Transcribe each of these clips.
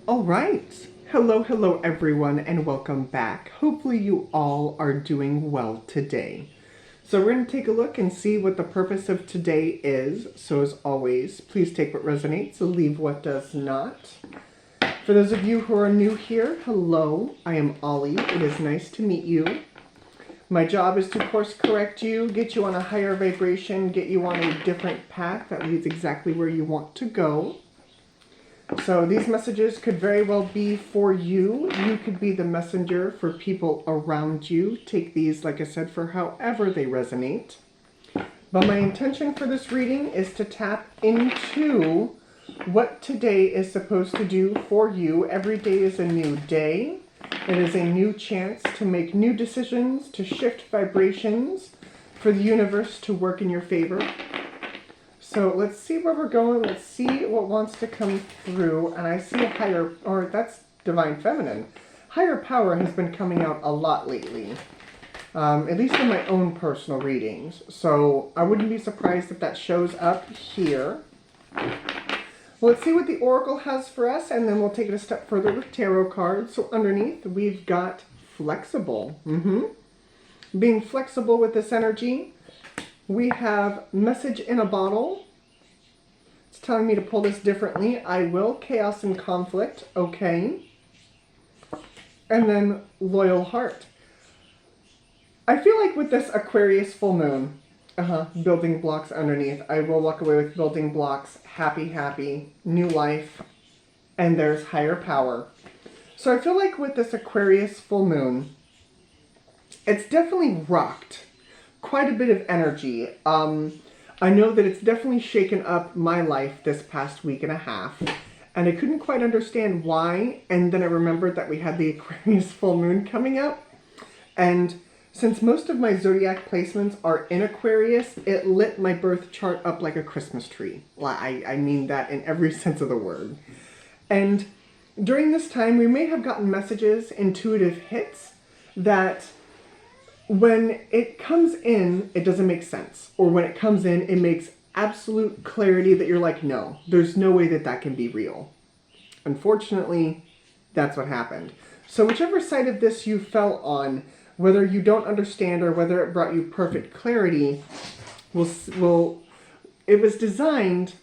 All right. Hello everyone, and welcome back. Hopefully you all are doing well today. So we're going to take a look and see what the purpose of today is. So as always, please take what resonates and leave what does not. For those of you who are new here, hello, I am Ollie. It is nice to meet you. My job is to course correct you, get you on a higher vibration, get you on a different path that leads exactly where you want to go. So these messages could very well be for you. You could be the messenger for people around you. Take these, like I said, for however they resonate. But my intention for this reading is to tap into what today is supposed to do for you. Every day is a new day. It is a new chance to make new decisions, to shift vibrations, for the universe to work in your favor. So let's see where we're going. Let's see what wants to come through. And I see a higher, or that's divine feminine. Higher power has been coming out a lot lately. At least in my own personal readings. So I wouldn't be surprised if that shows up here. Well, let's see what the Oracle has for us, and then we'll take it a step further with tarot cards. So underneath, we've got flexible. Being flexible with this energy. We have message in a bottle. It's telling me to pull this differently. I will. Chaos and conflict. Okay. And then loyal heart. I feel like with this Aquarius full moon, building blocks underneath, I will walk away with building blocks, happy, new life, and there's higher power. So I feel like with this Aquarius full moon, it's definitely rocked quite a bit of energy. I know that it's definitely shaken up my life this past week and a half, and I couldn't quite understand why, and then I remembered that we had the Aquarius full moon coming up, and since most of my zodiac placements are in Aquarius, it lit my birth chart up like a Christmas tree. I mean that in every sense of the word. And during this time, we may have gotten messages, intuitive hits, that when it comes in, it doesn't make sense. Or when it comes in, it makes absolute clarity that you're like, no, there's no way that that can be real. Unfortunately, that's what happened. So whichever side of this you fell on, whether you don't understand or whether it brought you perfect clarity, it was designed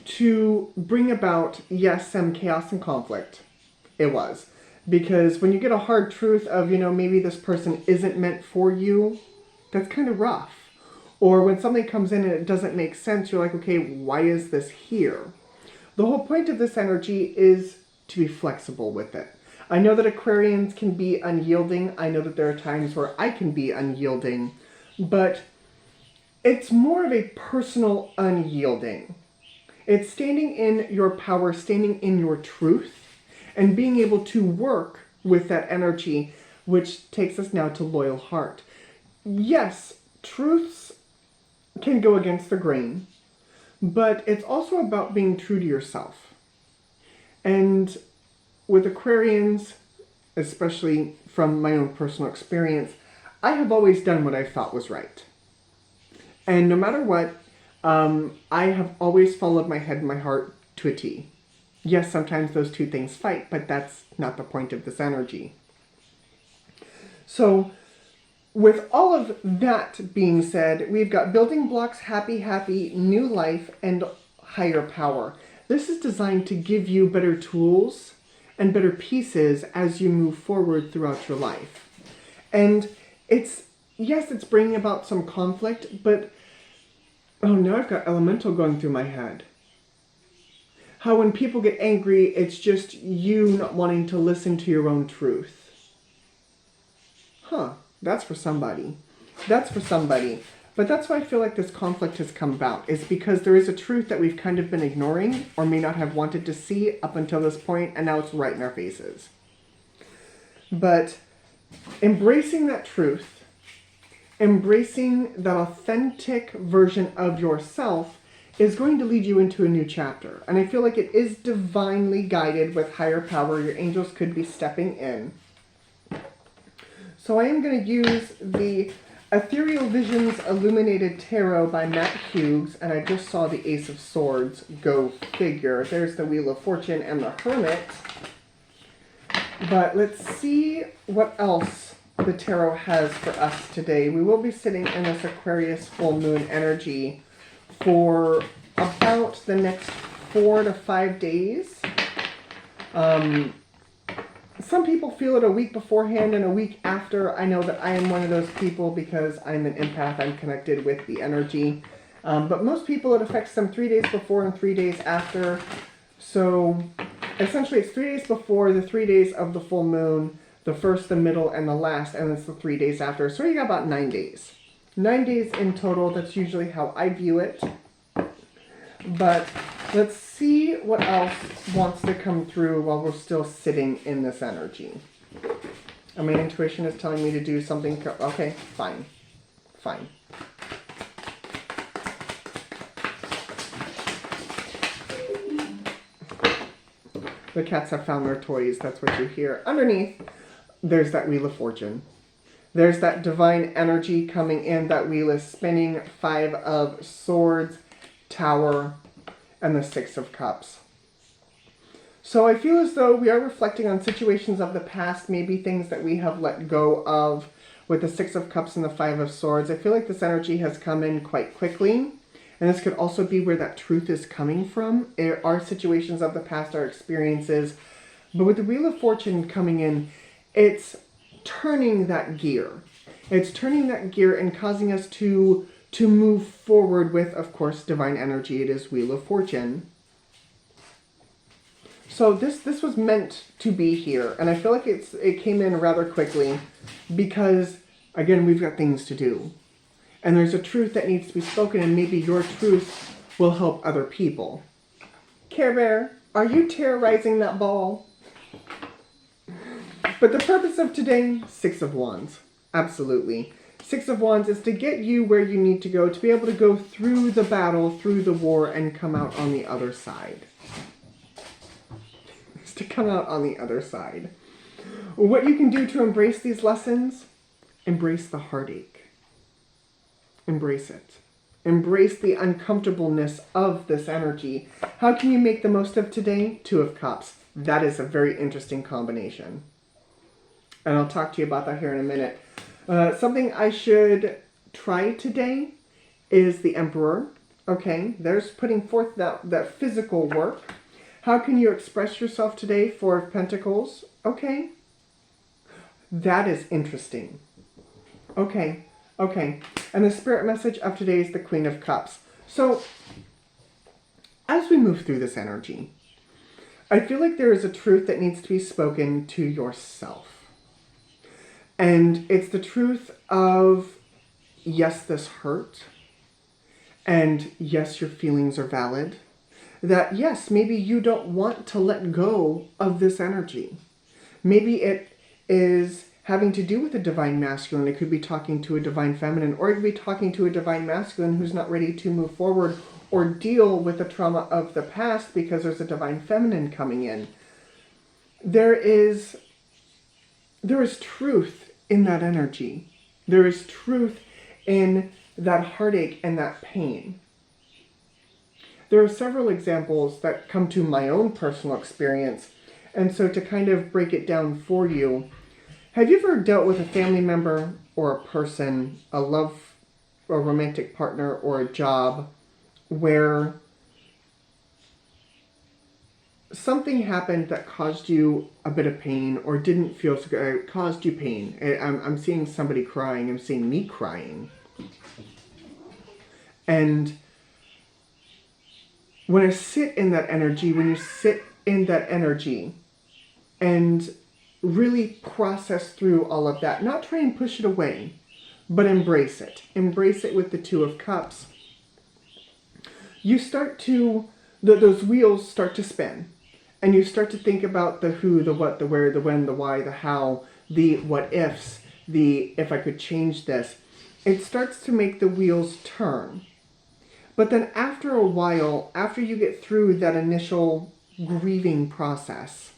to bring about, yes, some chaos and conflict. It was. Because when you get a hard truth of, maybe this person isn't meant for you, that's kind of rough. Or when something comes in and it doesn't make sense, you're like, okay, why is this here? The whole point of this energy is to be flexible with it. I know that Aquarians can be unyielding. I know that there are times where I can be unyielding. But it's more of a personal unyielding. It's standing in your power, standing in your truth, and being able to work with that energy, which takes us now to loyal heart. Yes, truths can go against the grain, but it's also about being true to yourself. And with Aquarians, especially from my own personal experience, I have always done what I thought was right. And no matter what, I have always followed my head and my heart to a T. Yes, sometimes those two things fight, but that's not the point of this energy. So, with all of that being said, we've got building blocks, happy, new life, and higher power. This is designed to give you better tools and better pieces as you move forward throughout your life. And it's bringing about some conflict, but, oh, now I've got elemental going through my head. How when people get angry, it's just you not wanting to listen to your own truth. That's for somebody. That's for somebody. But that's why I feel like this conflict has come about, is because there is a truth that we've kind of been ignoring or may not have wanted to see up until this point, and now it's right in our faces. But embracing that truth, embracing that authentic version of yourself, is going to lead you into a new chapter. And I feel like it is divinely guided with higher power. Your angels could be stepping in. So I am going to use the Ethereal Visions Illuminated Tarot by Matt Hughes, and I just saw the Ace of Swords. Go figure. There's the Wheel of Fortune and the Hermit. But let's see what else the tarot has for us today. We will be sitting in this Aquarius full moon energy for about the next 4 to 5 days. Some people feel it a week beforehand and a week after. I know that I am one of those people because I'm an empath. I'm connected with the energy. But most people, it affects them 3 days before and 3 days after. So essentially it's 3 days before, the 3 days of the full moon, the first, the middle, and the last, and it's the 3 days after. So you got about 9 days. 9 days in total. That's usually how I view it. But let's see what else wants to come through while we're still sitting in this energy. And my intuition is telling me to do something. Okay, fine. Fine. The cats have found their toys. That's what you hear. Underneath, there's that Wheel of Fortune. There's that divine energy coming in. That wheel is spinning. 5 of Swords, Tower, and the 6 of Cups. So I feel as though we are reflecting on situations of the past, maybe things that we have let go of with the 6 of Cups and the 5 of Swords. I feel like this energy has come in quite quickly. And this could also be where that truth is coming from. There are situations of the past, our experiences. But with the Wheel of Fortune coming in, it's turning that gear. It's turning that gear and causing us to move forward with, of course, divine energy. It is Wheel of Fortune. So this was meant to be here. And I feel like it came in rather quickly because, again, we've got things to do. And there's a truth that needs to be spoken, and maybe your truth will help other people. Care Bear, are you terrorizing that ball? But the purpose of today, 6 of Wands. Absolutely. 6 of Wands is to get you where you need to go, to be able to go through the battle, through the war, and come out on the other side. It's to come out on the other side. What you can do to embrace these lessons, embrace the heartache. Embrace it. Embrace the uncomfortableness of this energy. How can you make the most of today? 2 of Cups. That is a very interesting combination. And I'll talk to you about that here in a minute. Something I should try today is the Emperor. Okay, there's putting forth that physical work. How can you express yourself today? 4 of Pentacles. Okay. That is interesting. Okay. Okay, and the spirit message of today is the Queen of Cups. So, as we move through this energy, I feel like there is a truth that needs to be spoken to yourself. And it's the truth of, yes, this hurt. And yes, your feelings are valid. That, yes, maybe you don't want to let go of this energy. Maybe it is having to do with a divine masculine. It could be talking to a divine feminine, or it could be talking to a divine masculine who's not ready to move forward or deal with the trauma of the past because there's a divine feminine coming in. There is truth in that energy. There is truth in that heartache and that pain. There are several examples that come to my own personal experience, and so to kind of break it down for you, have you ever dealt with a family member or a person, a love or romantic partner or a job where something happened that caused you a bit of pain or didn't feel so good, it caused you pain? I'm seeing somebody crying. I'm seeing me crying. And when I sit in that energy, when you sit in that energy and really process through all of that. Not try and push it away, but embrace it. Embrace it with the 2 of Cups. You start to, those wheels start to spin. And you start to think about the who, the what, the where, the when, the why, the how, the what ifs, the if I could change this. It starts to make the wheels turn. But then after a while, after you get through that initial grieving process,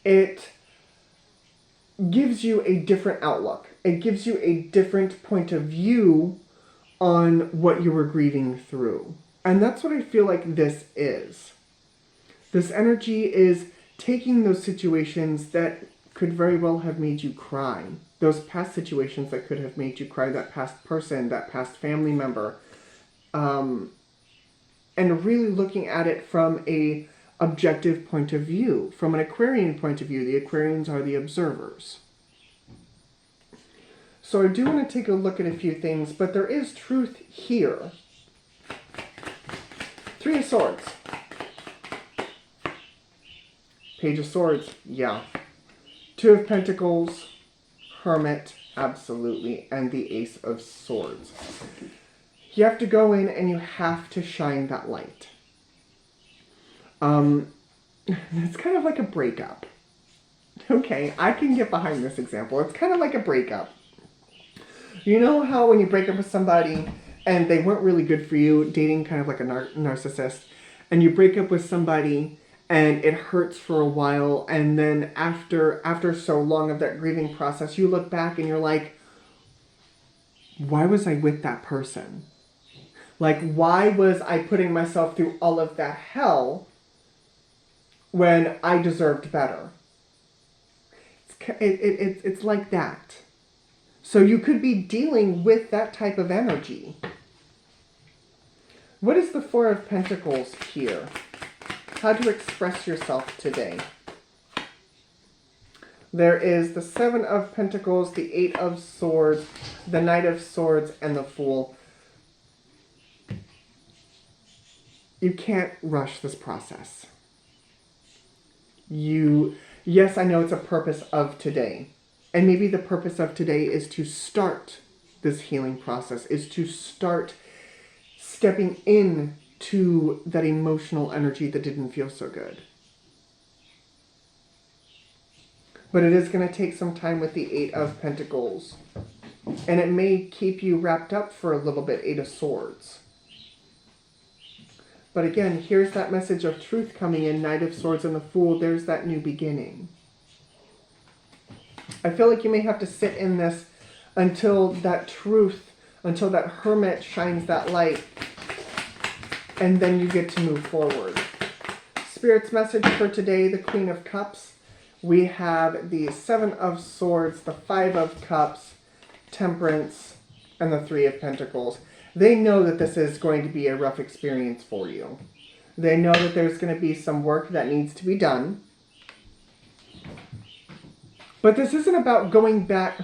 it gives you a different outlook. It gives you a different point of view on what you were grieving through. And that's what I feel like this is. This energy is taking those situations that could very well have made you cry. Those past situations that could have made you cry, that past person, that past family member, and really looking at it from a objective point of view. From an Aquarian point of view, the Aquarians are the observers. So I do want to take a look at a few things, but there is truth here. Three of Swords. Page of Swords, yeah. Two of Pentacles, Hermit, absolutely, and the Ace of Swords. You have to go in and you have to shine that light. It's kind of like a breakup. Okay, I can get behind this example. It's kind of like a breakup. You know how when you break up with somebody and they weren't really good for you, dating kind of like a narcissist, and you break up with somebody and it hurts for a while, and then after so long of that grieving process, you look back and you're like, why was I with that person? Like, why was I putting myself through all of that hell when I deserved better? It's like that. So you could be dealing with that type of energy. What is the Four of Pentacles here? How to express yourself today. There is the Seven of Pentacles, the Eight of Swords, the Knight of Swords, and the Fool. You can't rush this process. Yes, I know it's a purpose of today. And maybe the purpose of today is to start this healing process, is to start stepping into that emotional energy that didn't feel so good. But it is going to take some time with the Eight of Pentacles. And it may keep you wrapped up for a little bit, Eight of Swords. But again, here's that message of truth coming in, Knight of Swords and the Fool. There's that new beginning. I feel like you may have to sit in this until that truth, until that Hermit shines that light, and then you get to move forward. Spirit's message for today, the Queen of Cups. We have the Seven of Swords, the Five of Cups, Temperance, and the Three of Pentacles. They know that this is going to be a rough experience for you. They know that there's going to be some work that needs to be done. But this isn't about going back.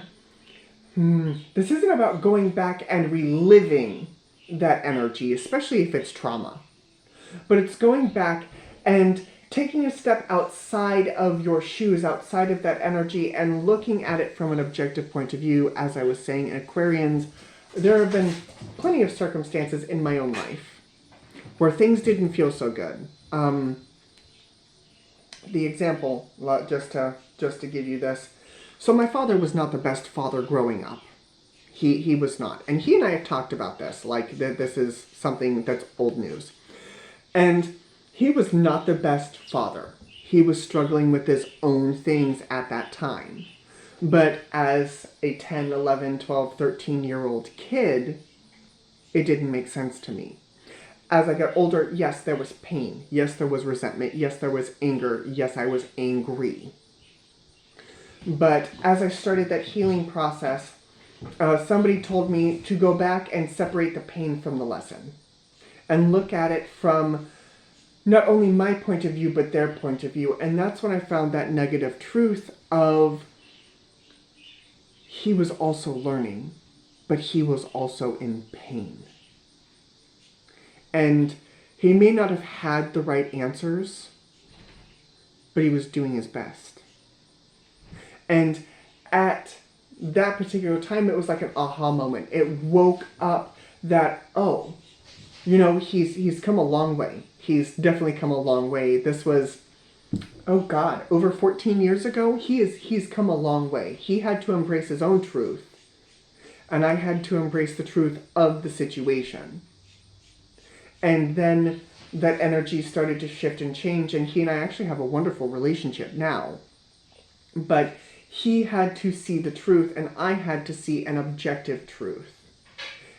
This isn't about going back and reliving that energy, especially if it's trauma. But it's going back and taking a step outside of your shoes, outside of that energy, and looking at it from an objective point of view. As I was saying, Aquarians, there have been plenty of circumstances in my own life where things didn't feel so good. The example, just to give you this. So my father was not the best father growing up. He was not. And he and I have talked about this, like that this is something that's old news. And he was not the best father. He was struggling with his own things at that time. But as a 10, 11, 12, 13-year-old kid, it didn't make sense to me. As I got older, yes, there was pain. Yes, there was resentment. Yes, there was anger. Yes, I was angry. But as I started that healing process, somebody told me to go back and separate the pain from the lesson. And look at it from not only my point of view, but their point of view. And that's when I found that negative truth of he was also learning, but he was also in pain. And he may not have had the right answers, but he was doing his best. And at that particular time, it was like an aha moment. It woke up that, oh, you know, he's come a long way. He's definitely come a long way. This was, oh God, over 14 years ago. He's come a long way. He had to embrace his own truth. And I had to embrace the truth of the situation. And then that energy started to shift and change. And he and I actually have a wonderful relationship now. But he had to see the truth and I had to see an objective truth.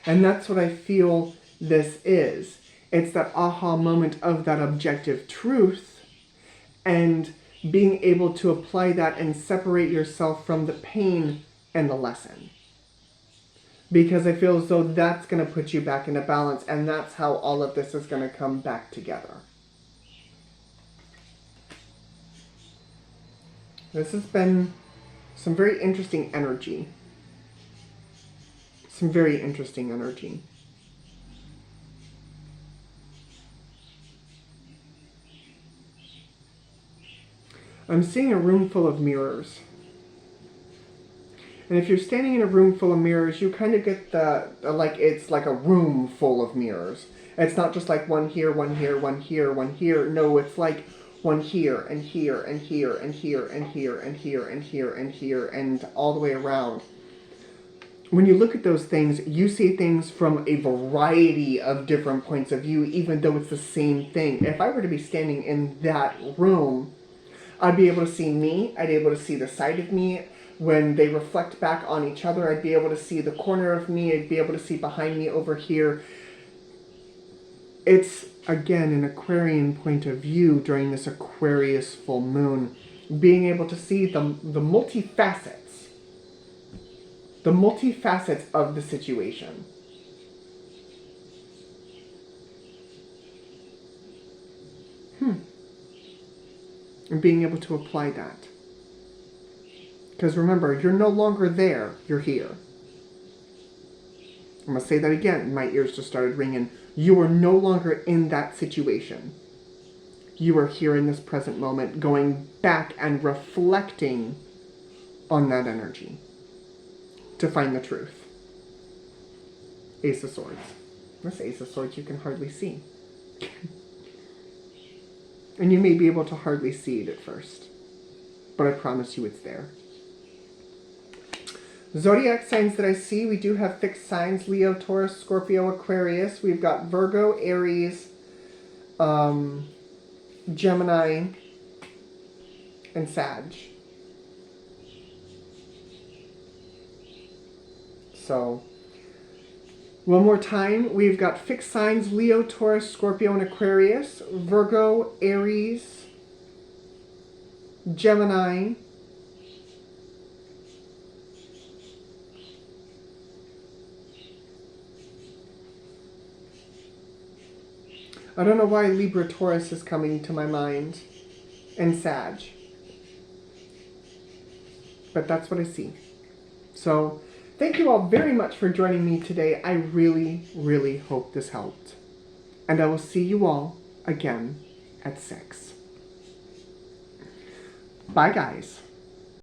And that's what I feel this is. It's that aha moment of that objective truth and being able to apply that and separate yourself from the pain and the lesson. Because I feel as though that's going to put you back into balance, and that's how all of this is going to come back together. This has been some very interesting energy. Some very interesting energy. I'm seeing a room full of mirrors. And if you're standing in a room full of mirrors, you kind of get like it's like a room full of mirrors. It's not just like one here, one here, one here, one here. No, it's like one here, and here, and here, and here, and here, and here, and here, and here, and all the way around. When you look at those things, you see things from a variety of different points of view, even though it's the same thing. If I were to be standing in that room, I'd be able to see me, I'd be able to see the side of me. When they reflect back on each other, I'd be able to see the corner of me, I'd be able to see behind me over here. It's, again, an Aquarian point of view during this Aquarius full moon. Being able to see the multifacets. The multifacets of the situation. And being able to apply that. Because remember, you're no longer there, you're here. I'm going to say that again. My ears just started ringing. You are no longer in that situation. You are here in this present moment, going back and reflecting on that energy to find the truth. Ace of Swords. This Ace of Swords you can hardly see. And you may be able to hardly see it at first. But I promise you it's there. Zodiac signs that I see, we do have fixed signs. Leo, Taurus, Scorpio, Aquarius. We've got Virgo, Aries, Gemini, and Sag. So, one more time, we've got fixed signs, Leo, Taurus, Scorpio, and Aquarius, Virgo, Aries, Gemini, I don't know why Libra, Taurus is coming to my mind, and Sag. But that's what I see. So, thank you all very much for joining me today. I really, really hope this helped. And I will see you all again at 6. Bye, guys.